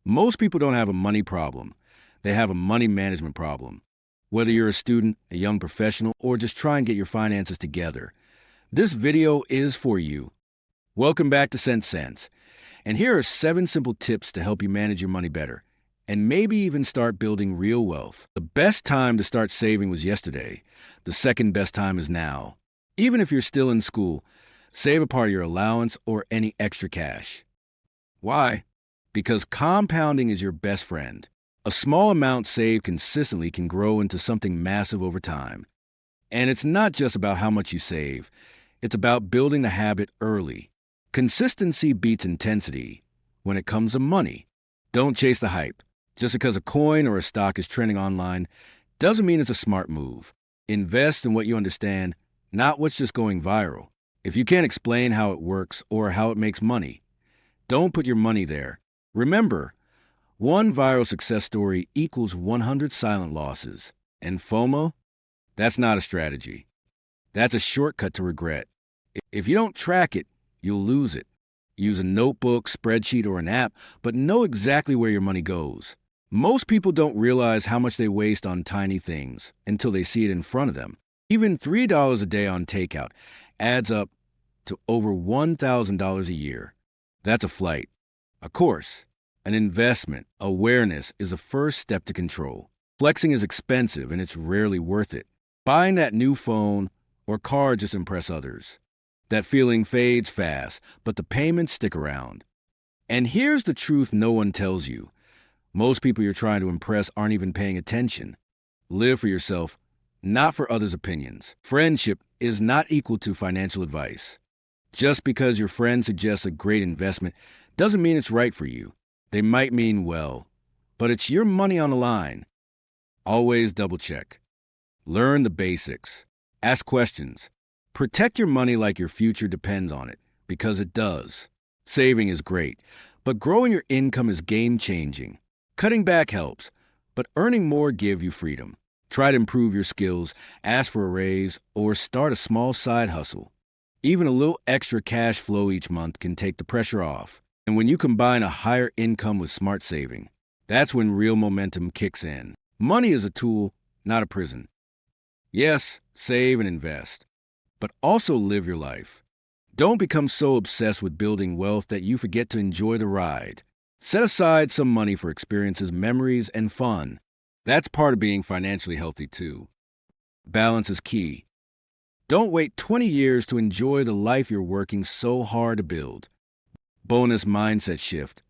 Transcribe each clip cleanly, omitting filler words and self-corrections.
Most people don't have a money problem. They have a money management problem. Whether you're a student, a young professional, or just try and get your finances together, this video is for you. Welcome back to CentSense. And here are 7 simple tips to help you manage your money better and maybe even start building real wealth. The best time to start saving was yesterday. The second best time is now. Even if you're still in school, save a part of your allowance or any extra cash. Why? Because compounding is your best friend. A small amount saved consistently can grow into something massive over time. And it's not just about how much you save. It's about building the habit early. Consistency beats intensity when it comes to money. Don't chase the hype. Just because a coin or a stock is trending online doesn't mean it's a smart move. Invest in what you understand, not what's just going viral. If you can't explain how it works or how it makes money, don't put your money there. Remember, one viral success story equals 100 silent losses. And FOMO? That's not a strategy. That's a shortcut to regret. If you don't track it, you'll lose it. Use a notebook, spreadsheet, or an app, but know exactly where your money goes. Most people don't realize how much they waste on tiny things until they see it in front of them. Even $3 a day on takeout adds up to over $1,000 a year. That's a flight, a course, an investment. Awareness is a first step to control. Flexing is expensive and it's rarely worth it. Buying that new phone or car just impress others. That feeling fades fast, but the payments stick around. And here's the truth no one tells you. Most people you're trying to impress aren't even paying attention. Live for yourself, not for others' opinions. Friendship is not equal to financial advice. Just because your friend suggests a great investment doesn't mean it's right for you. They might mean well, but it's your money on the line. Always double check. Learn the basics. Ask questions. Protect your money like your future depends on it, because it does. Saving is great, but growing your income is game-changing. Cutting back helps, but earning more gives you freedom. Try to improve your skills, ask for a raise, or start a small side hustle. Even a little extra cash flow each month can take the pressure off. And when you combine a higher income with smart saving, that's when real momentum kicks in. Money is a tool, not a prison. Yes, save and invest, but also live your life. Don't become so obsessed with building wealth that you forget to enjoy the ride. Set aside some money for experiences, memories, and fun. That's part of being financially healthy, too. Balance is key. Don't wait 20 years to enjoy the life you're working so hard to build. Bonus mindset shift.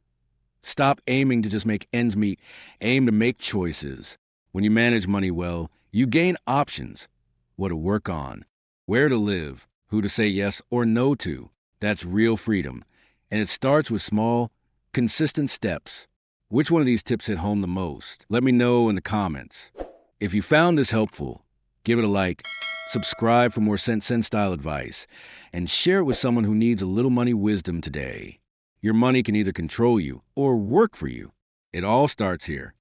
Stop aiming to just make ends meet. Aim to make choices. When you manage money well, you gain options. What to work on, where to live, who to say yes or no to. That's real freedom. And it starts with small, consistent steps. Which one of these tips hit home the most? Let me know in the comments. If you found this helpful, give it a like, subscribe for more CentSense style advice, and share it with someone who needs a little money wisdom today. Your money can either control you or work for you. It all starts here.